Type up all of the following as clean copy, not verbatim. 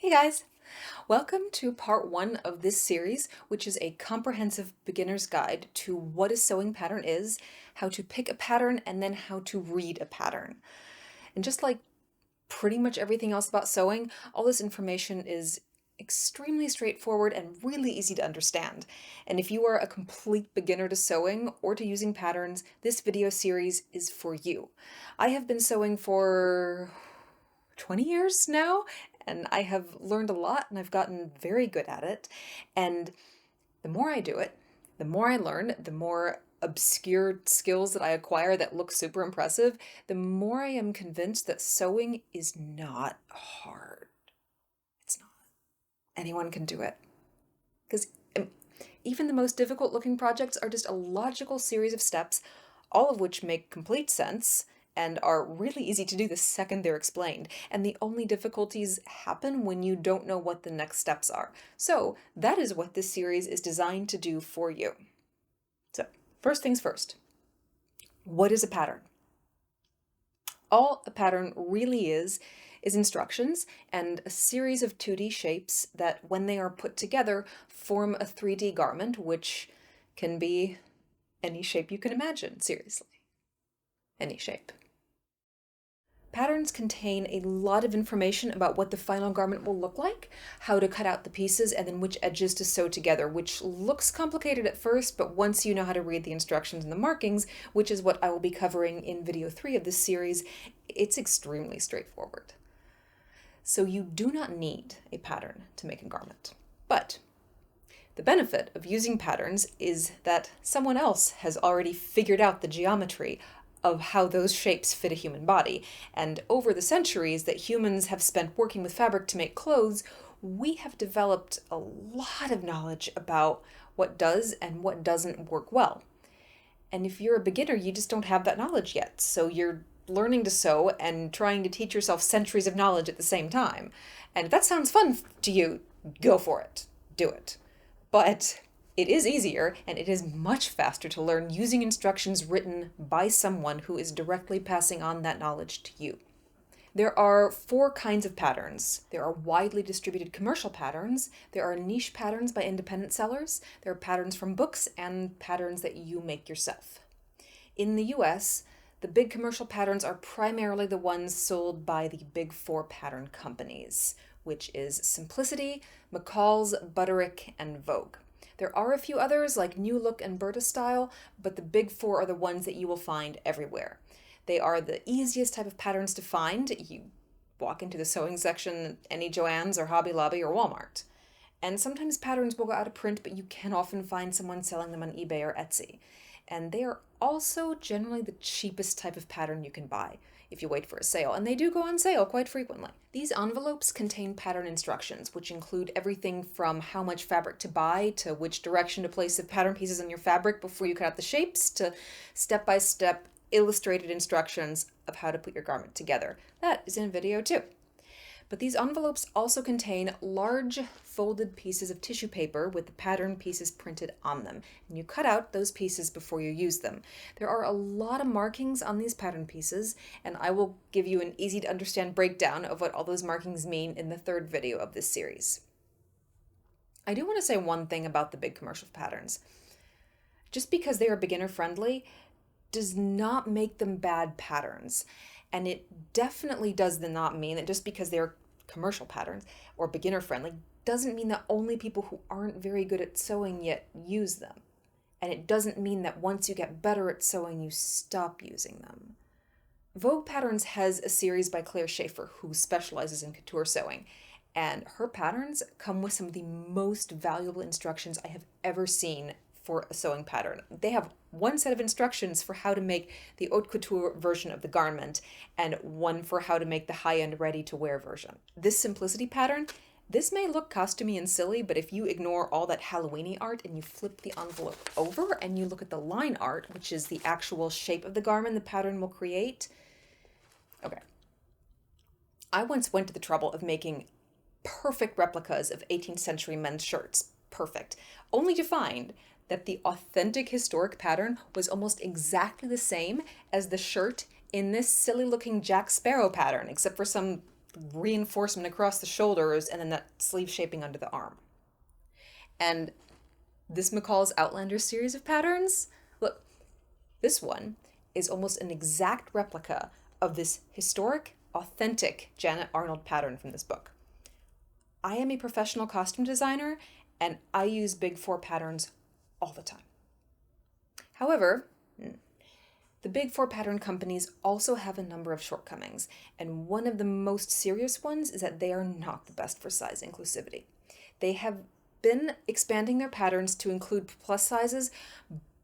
Hey guys! Welcome to part one of this series, which is a comprehensive beginner's guide to what a sewing pattern is, how to pick a pattern, and then how to read a pattern. And just like pretty much everything else about sewing, all this information is extremely straightforward and really easy to understand. And if you are a complete beginner to sewing or to using patterns, this video series is for you. I have been sewing for 20 years now, and I have learned a lot and I've gotten very good at it. And the more I do it, the more I learn, the more obscure skills that I acquire that look super impressive, the more I am convinced that sewing is not hard. It's not. Anyone can do it. Because even the most difficult looking projects are just a logical series of steps, all of which make complete sense and are really easy to do the second they're explained. And the only difficulties happen when you don't know what the next steps are. So that is what this series is designed to do for you. So first things first, what is a pattern? All a pattern really is instructions and a series of 2D shapes that, when they are put together, form a 3D garment, which can be any shape you can imagine, seriously. Any shape. Patterns contain a lot of information about what the final garment will look like, how to cut out the pieces, and then which edges to sew together, which looks complicated at first, but once you know how to read the instructions and the markings, which is what I will be covering in video 3 of this series, it's extremely straightforward. So you do not need a pattern to make a garment. But the benefit of using patterns is that someone else has already figured out the geometry of how those shapes fit a human body. And over the centuries that humans have spent working with fabric to make clothes, we have developed a lot of knowledge about what does and what doesn't work well. And if you're a beginner, you just don't have that knowledge yet. So you're learning to sew and trying to teach yourself centuries of knowledge at the same time. And if that sounds fun to you, go for it. Do it. But it is easier, and it is much faster to learn using instructions written by someone who is directly passing on that knowledge to you. There are 4 kinds of patterns. There are widely distributed commercial patterns, there are niche patterns by independent sellers, there are patterns from books, and patterns that you make yourself. In the US, the big commercial patterns are primarily the ones sold by the big 4 pattern companies, which is Simplicity, McCall's, Butterick, and Vogue. There are a few others like New Look and Berta Style, but the big 4 are the ones that you will find everywhere. They are the easiest type of patterns to find. You walk into the sewing section at any Joann's or Hobby Lobby or Walmart. And sometimes patterns will go out of print, but you can often find someone selling them on eBay or Etsy. And they are also generally the cheapest type of pattern you can buy if you wait for a sale, and they do go on sale quite frequently. These envelopes contain pattern instructions, which include everything from how much fabric to buy, to which direction to place the pattern pieces on your fabric before you cut out the shapes, to step-by-step illustrated instructions of how to put your garment together. That is in video 2. But these envelopes also contain large folded pieces of tissue paper with the pattern pieces printed on them. And you cut out those pieces before you use them. There are a lot of markings on these pattern pieces, and I will give you an easy to understand breakdown of what all those markings mean in the 3rd video of this series. I do want to say one thing about the big commercial patterns. Just because they are beginner friendly does not make them bad patterns. And it definitely does not mean that just because they're commercial patterns or beginner friendly doesn't mean that only people who aren't very good at sewing yet use them. And it doesn't mean that once you get better at sewing, you stop using them. Vogue Patterns has a series by Claire Schaeffer, who specializes in couture sewing. And her patterns come with some of the most valuable instructions I have ever seen for a sewing pattern. They have one set of instructions for how to make the haute couture version of the garment and one for how to make the high-end ready-to-wear version. This Simplicity pattern, this may look costumey and silly, but if you ignore all that Halloween-y art and you flip the envelope over and you look at the line art, which is the actual shape of the garment the pattern will create. Okay. I once went to the trouble of making perfect replicas of 18th century men's shirts. Perfect. Only to find that the authentic historic pattern was almost exactly the same as the shirt in this silly looking Jack Sparrow pattern, except for some reinforcement across the shoulders and then that sleeve shaping under the arm. And this McCall's Outlander series of patterns, look, this one is almost an exact replica of this historic, authentic Janet Arnold pattern from this book. I am a professional costume designer, and I use Big Four patterns all the time. However, the Big Four pattern companies also have a number of shortcomings, and one of the most serious ones is that they are not the best for size inclusivity. They have been expanding their patterns to include plus sizes,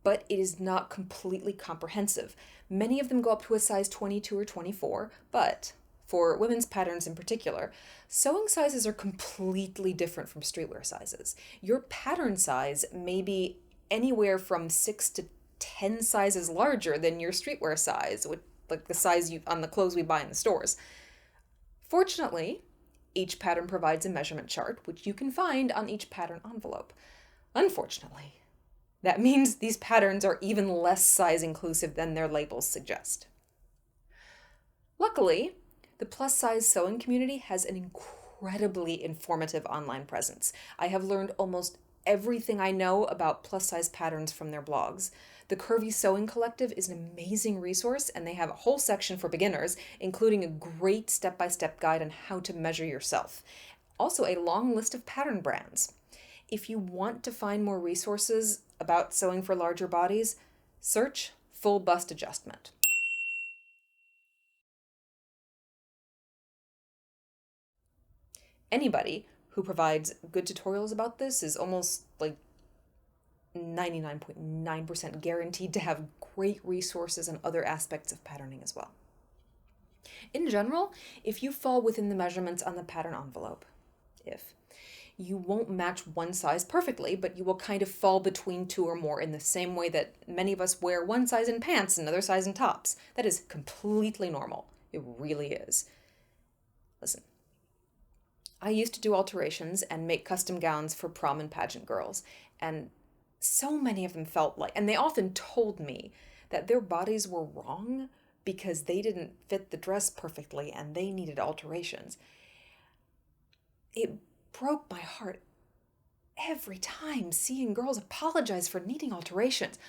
but it is not completely comprehensive. Many of them go up to a size 22 or 24, but for women's patterns in particular, sewing sizes are completely different from streetwear sizes. Your pattern size may be anywhere from 6 to 10 sizes larger than your streetwear size, like the size on the clothes we buy in the stores. Fortunately, each pattern provides a measurement chart, which you can find on each pattern envelope. Unfortunately, that means these patterns are even less size inclusive than their labels suggest. Luckily, the plus size sewing community has an incredibly informative online presence. I have learned almost everything I know about plus size patterns from their blogs. The Curvy Sewing Collective is an amazing resource, and they have a whole section for beginners, including a great step-by-step guide on how to measure yourself. Also, a long list of pattern brands. If you want to find more resources about sewing for larger bodies, search full bust adjustment. Anybody who provides good tutorials about this is almost like 99.9% guaranteed to have great resources on other aspects of patterning as well. In general, if you fall within the measurements on the pattern envelope, you won't match one size perfectly, but you will kind of fall between two or more in the same way that many of us wear one size in pants and another size in tops. That is completely normal. It really is. Listen, I used to do alterations and make custom gowns for prom and pageant girls, and so many of them felt like, and they often told me that their bodies were wrong because they didn't fit the dress perfectly and they needed alterations. It broke my heart every time seeing girls apologize for needing alterations.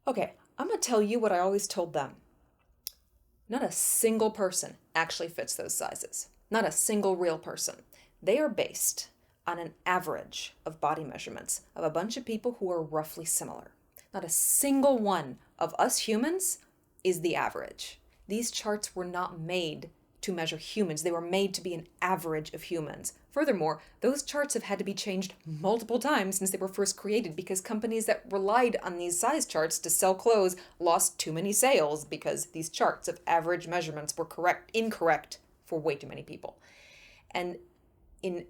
Okay, I'm going to tell you what I always told them. Not a single person actually fits those sizes. Not a single real person. They are based on an average of body measurements of a bunch of people who are roughly similar. Not a single one of us humans is the average. These charts were not made to measure humans. They were made to be an average of humans. Furthermore, those charts have had to be changed multiple times since they were first created because companies that relied on these size charts to sell clothes lost too many sales because these charts of average measurements were incorrect for way too many people. And in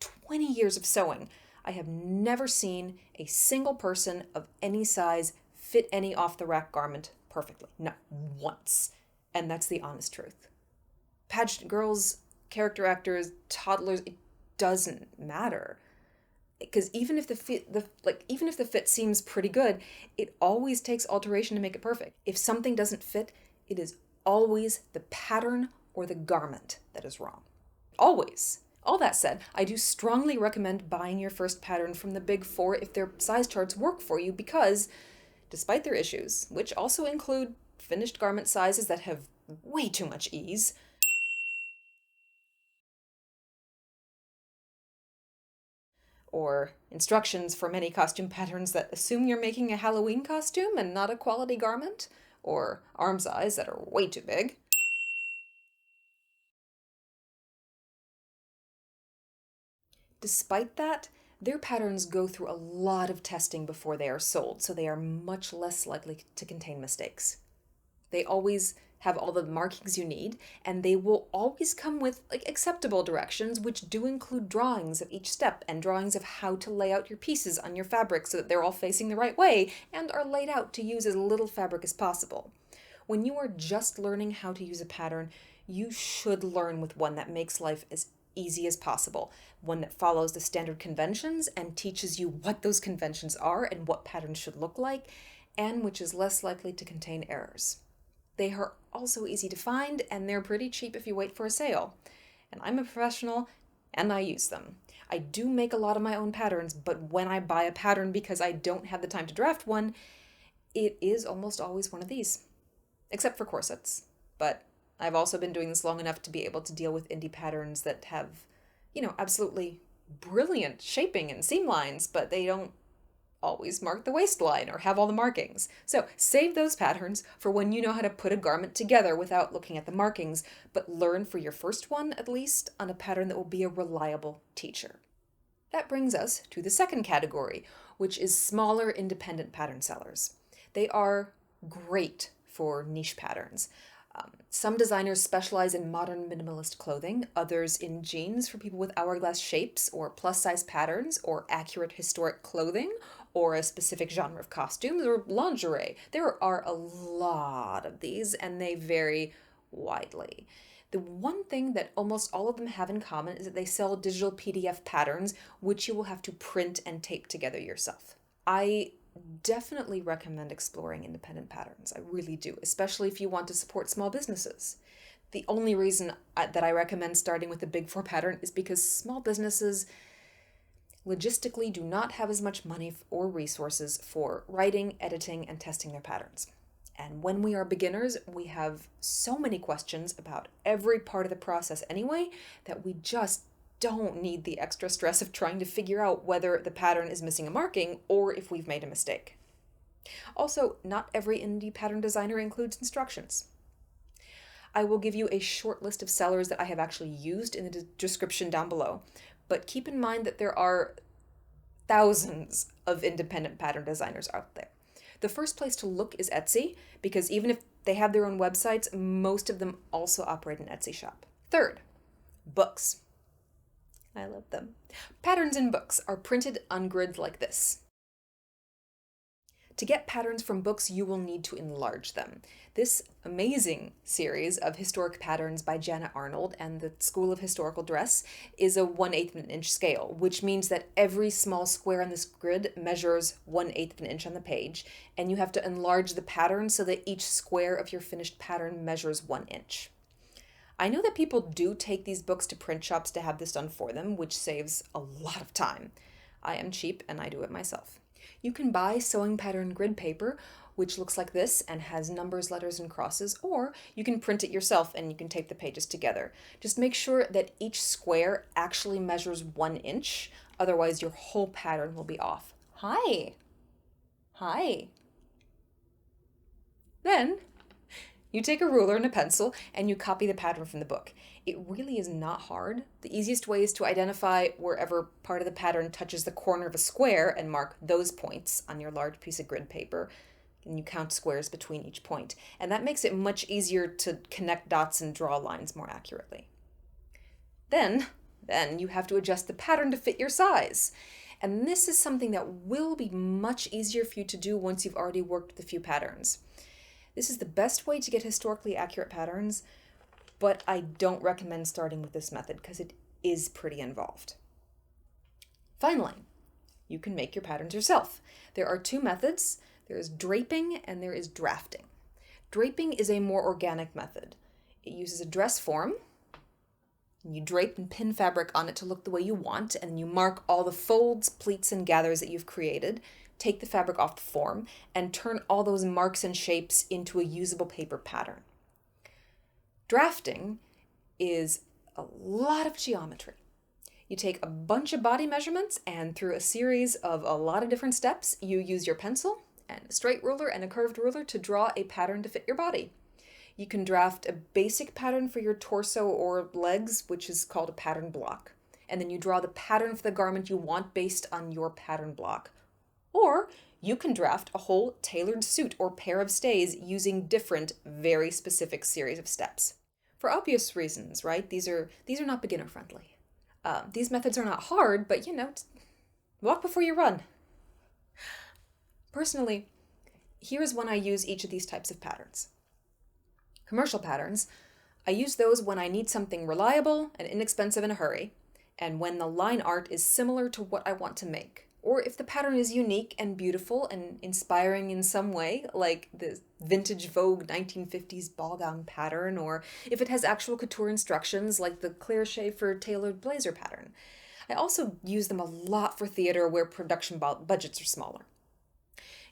20 years of sewing, I have never seen a single person of any size fit any off-the-rack garment perfectly. Not once. And that's the honest truth. Pageant girls, character actors, toddlers, it doesn't matter. Because even if the fit seems pretty good, it always takes alteration to make it perfect. If something doesn't fit, it is always the pattern or the garment that is wrong. Always. All that said, I do strongly recommend buying your first pattern from the Big Four if their size charts work for you because, despite their issues, which also include finished garment sizes that have way too much ease, or instructions for many costume patterns that assume you're making a Halloween costume and not a quality garment, or arm size that are way too big. Despite that, their patterns go through a lot of testing before they are sold, so they are much less likely to contain mistakes. They always have all the markings you need, and they will always come with acceptable directions, which do include drawings of each step and drawings of how to lay out your pieces on your fabric so that they're all facing the right way and are laid out to use as little fabric as possible. When you are just learning how to use a pattern, you should learn with one that makes life as easy as possible, one that follows the standard conventions and teaches you what those conventions are and what patterns should look like, and which is less likely to contain errors. They are also easy to find, and they're pretty cheap if you wait for a sale. And I'm a professional, and I use them. I do make a lot of my own patterns, but when I buy a pattern because I don't have the time to draft one, it is almost always one of these. Except for corsets. But I've also been doing this long enough to be able to deal with indie patterns that have, absolutely brilliant shaping and seam lines, but they don't always mark the waistline or have all the markings. So save those patterns for when you know how to put a garment together without looking at the markings, but learn for your first one, at least, on a pattern that will be a reliable teacher. That brings us to the second category, which is smaller independent pattern sellers. They are great for niche patterns. Some designers specialize in modern minimalist clothing, others in jeans for people with hourglass shapes or plus-size patterns or accurate historic clothing or a specific genre of costumes or lingerie. There are a lot of these and they vary widely. The one thing that almost all of them have in common is that they sell digital PDF patterns, which you will have to print and tape together yourself. I definitely recommend exploring independent patterns. I really do, especially if you want to support small businesses. The only reason that I recommend starting with the Big Four pattern is because small businesses logistically do not have as much money or resources for writing, editing, and testing their patterns. And when we are beginners, we have so many questions about every part of the process anyway that we just don't need the extra stress of trying to figure out whether the pattern is missing a marking or if we've made a mistake. Also, not every indie pattern designer includes instructions. I will give you a short list of sellers that I have actually used in the description down below, but keep in mind that there are thousands of independent pattern designers out there. The first place to look is Etsy, because even if they have their own websites, most of them also operate an Etsy shop. Third, books. I love them. Patterns in books are printed on grids like this. To get patterns from books, you will need to enlarge them. This amazing series of historic patterns by Janet Arnold and the School of Historical Dress is a 1/8 of an inch scale, which means that every small square on this grid measures 1/8 of an inch on the page, and you have to enlarge the pattern so that each square of your finished pattern measures 1 inch. I know that people do take these books to print shops to have this done for them, which saves a lot of time. I am cheap and I do it myself. You can buy sewing pattern grid paper, which looks like this and has numbers, letters, and crosses, or you can print it yourself and you can tape the pages together. Just make sure that each square actually measures 1 inch, otherwise your whole pattern will be off. Hi. Then, you take a ruler and a pencil and you copy the pattern from the book. It really is not hard. The easiest way is to identify wherever part of the pattern touches the corner of a square and mark those points on your large piece of grid paper. And you count squares between each point. And that makes it much easier to connect dots and draw lines more accurately. Then you have to adjust the pattern to fit your size. And this is something that will be much easier for you to do once you've already worked with a few patterns. This is the best way to get historically accurate patterns, but I don't recommend starting with this method because it is pretty involved. Finally, you can make your patterns yourself. There are two methods. There is draping and there is drafting. Draping is a more organic method. It uses a dress form. You drape and pin fabric on it to look the way you want, and you mark all the folds, pleats, and gathers that you've created. Take the fabric off the form, and turn all those marks and shapes into a usable paper pattern. Drafting is a lot of geometry. You take a bunch of body measurements, and through a series of a lot of different steps, you use your pencil and a straight ruler and a curved ruler to draw a pattern to fit your body. You can draft a basic pattern for your torso or legs, which is called a pattern block. And then you draw the pattern for the garment you want based on your pattern block. Or you can draft a whole tailored suit or pair of stays using different, very specific series of steps. For obvious reasons, right? These are not beginner friendly. These methods are not hard, but walk before you run. Personally, here's when I use each of these types of patterns. Commercial patterns, I use those when I need something reliable and inexpensive in a hurry, and when the line art is similar to what I want to make. or if the pattern is unique and beautiful and inspiring in some way, like the vintage Vogue 1950s ball gown pattern, or if it has actual couture instructions, like the Claire Schaeffer tailored blazer pattern. I also use them a lot for theater where production budgets are smaller.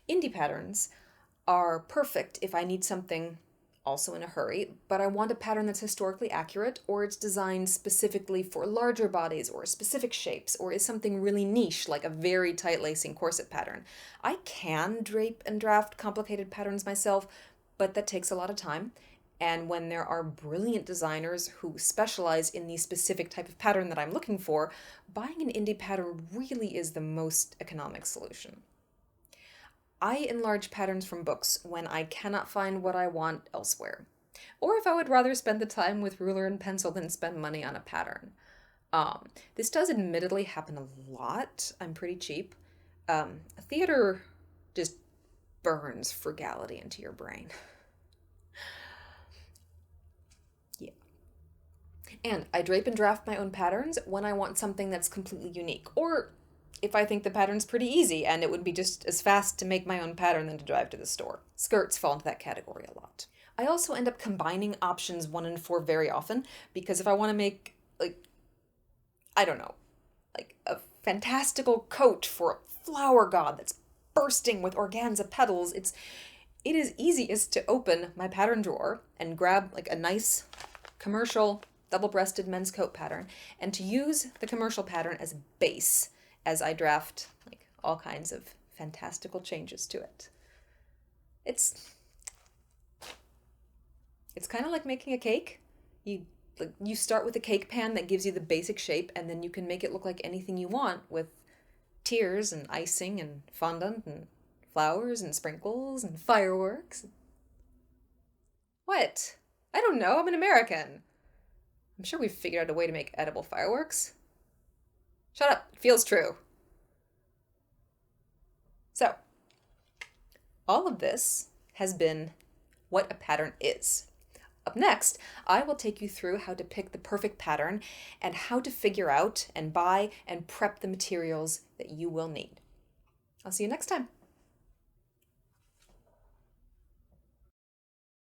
Indie patterns are perfect if I need something also in a hurry, but I want a pattern that's historically accurate, or it's designed specifically for larger bodies or specific shapes, or is something really niche like a very tight lacing corset pattern. I can drape and draft complicated patterns myself, but that takes a lot of time. And when there are brilliant designers who specialize in the specific type of pattern that I'm looking for, buying an indie pattern really is the most economic solution. I enlarge patterns from books when I cannot find what I want elsewhere, or if I would rather spend the time with ruler and pencil than spend money on a pattern. This does admittedly happen a lot. I'm pretty cheap. Theater just burns frugality into your brain. Yeah. And I drape and draft my own patterns when I want something that's completely unique, or if I think the pattern's pretty easy and it would be just as fast to make my own pattern than to drive to the store. Skirts fall into that category a lot. I also end up combining options 1 and 4 very often, because if I want to make, I don't know, a fantastical coat for a flower god that's bursting with organza petals, it is easiest to open my pattern drawer and grab a nice commercial double-breasted men's coat pattern, and to use the commercial pattern as a base as I draft all kinds of fantastical changes to it. It's kind of like making a cake. You start with a cake pan that gives you the basic shape, and then you can make it look like anything you want with tiers and icing and fondant and flowers and sprinkles and fireworks. What? I don't know. I'm an American. I'm sure we've figured out a way to make edible fireworks. Shut up. It feels true. So, all of this has been what a pattern is. Up next, I will take you through how to pick the perfect pattern and how to figure out and buy and prep the materials that you will need. I'll see you next time.